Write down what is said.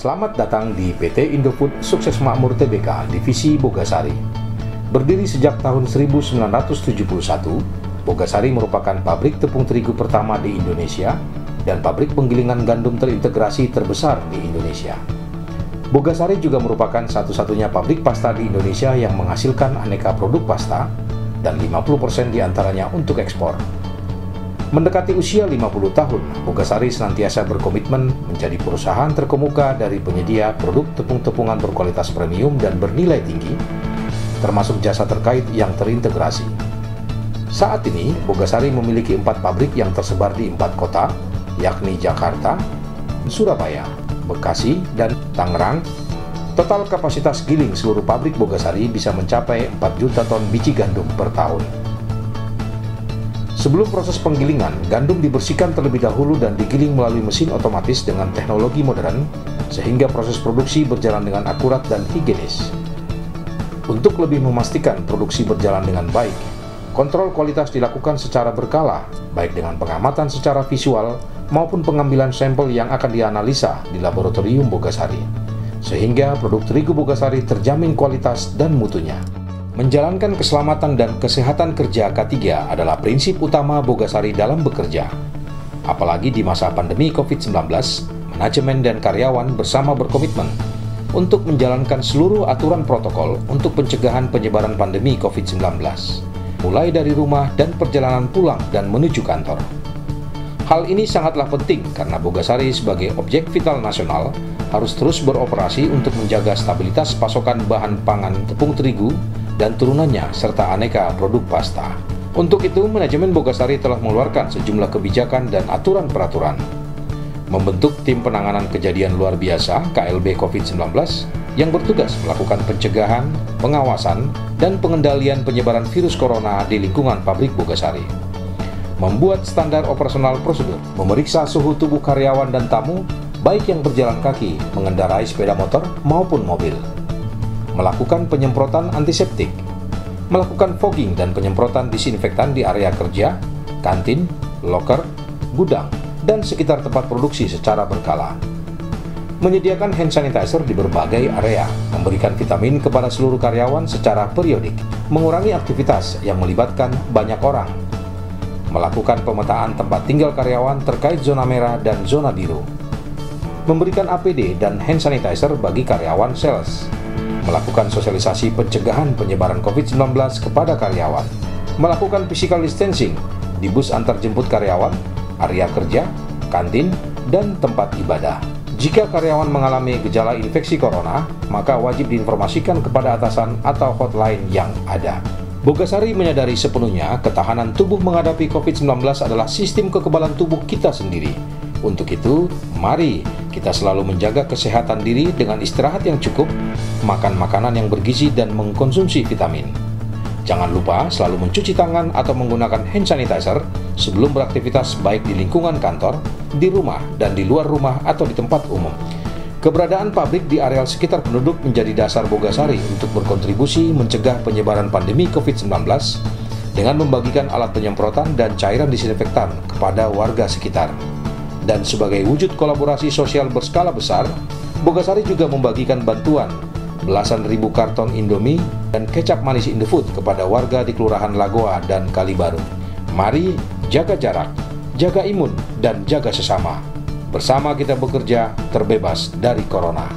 Selamat datang di PT Indofood Sukses Makmur Tbk, Divisi Bogasari. Berdiri sejak tahun 1971, Bogasari merupakan pabrik tepung terigu pertama di Indonesia dan pabrik penggilingan gandum terintegrasi terbesar di Indonesia. Bogasari juga merupakan satu-satunya pabrik pasta di Indonesia yang menghasilkan aneka produk pasta dan 50% diantaranya untuk ekspor. Mendekati usia 50 tahun, Bogasari senantiasa berkomitmen menjadi perusahaan terkemuka dari penyedia produk tepung-tepungan berkualitas premium dan bernilai tinggi, termasuk jasa terkait yang terintegrasi. Saat ini, Bogasari memiliki 4 pabrik yang tersebar di 4 kota, yakni Jakarta, Surabaya, Bekasi, dan Tangerang. Total kapasitas giling seluruh pabrik Bogasari bisa mencapai 4 juta ton biji gandum per tahun. Sebelum proses penggilingan, gandum dibersihkan terlebih dahulu dan digiling melalui mesin otomatis dengan teknologi modern, sehingga proses produksi berjalan dengan akurat dan higienis. Untuk lebih memastikan produksi berjalan dengan baik, kontrol kualitas dilakukan secara berkala, baik dengan pengamatan secara visual maupun pengambilan sampel yang akan dianalisa di laboratorium Bogasari, sehingga produk terigu Bogasari terjamin kualitas dan mutunya. Menjalankan keselamatan dan kesehatan kerja K3 adalah prinsip utama Bogasari dalam bekerja. Apalagi di masa pandemi COVID-19, manajemen dan karyawan bersama berkomitmen untuk menjalankan seluruh aturan protokol untuk pencegahan penyebaran pandemi COVID-19, mulai dari rumah dan perjalanan pulang dan menuju kantor. Hal ini sangatlah penting karena Bogasari sebagai objek vital nasional harus terus beroperasi untuk menjaga stabilitas pasokan bahan pangan tepung terigu dan turunannya serta aneka produk pasta. Untuk itu, manajemen Bogasari telah mengeluarkan sejumlah kebijakan dan aturan-peraturan. Membentuk tim penanganan kejadian luar biasa KLB COVID-19 yang bertugas melakukan pencegahan, pengawasan, dan pengendalian penyebaran virus corona di lingkungan pabrik Bogasari. Membuat standar operasional prosedur, memeriksa suhu tubuh karyawan dan tamu, baik yang berjalan kaki, mengendarai sepeda motor, maupun mobil. Melakukan penyemprotan antiseptik, melakukan fogging dan penyemprotan disinfektan di area kerja, kantin, loker, gudang, dan sekitar tempat produksi secara berkala. Menyediakan hand sanitizer di berbagai area, memberikan vitamin kepada seluruh karyawan secara periodik, mengurangi aktivitas yang melibatkan banyak orang, melakukan pemetaan tempat tinggal karyawan terkait zona merah dan zona biru, memberikan APD dan hand sanitizer bagi karyawan sales, melakukan sosialisasi pencegahan penyebaran COVID-19 kepada karyawan, melakukan physical distancing di bus antar jemput karyawan, area kerja, kantin, dan tempat ibadah. Jika karyawan mengalami gejala infeksi corona, maka wajib diinformasikan kepada atasan atau hotline yang ada. Bogasari menyadari sepenuhnya ketahanan tubuh menghadapi COVID-19 adalah sistem kekebalan tubuh kita sendiri. Untuk itu, mari kita selalu menjaga kesehatan diri dengan istirahat yang cukup, makan makanan yang bergizi, dan mengkonsumsi vitamin. Jangan lupa selalu mencuci tangan atau menggunakan hand sanitizer sebelum beraktivitas baik di lingkungan kantor, di rumah, dan di luar rumah atau di tempat umum. Keberadaan pabrik di areal sekitar penduduk menjadi dasar Bogasari untuk berkontribusi mencegah penyebaran pandemi COVID-19 dengan membagikan alat penyemprotan dan cairan disinfektan kepada warga sekitar. Dan sebagai wujud kolaborasi sosial berskala besar, Bogasari juga membagikan bantuan belasan ribu karton Indomie dan kecap manis Indofood kepada warga di Kelurahan Lagoa dan Kalibaru. Mari jaga jarak, jaga imun, dan jaga sesama. Bersama kita bekerja terbebas dari corona.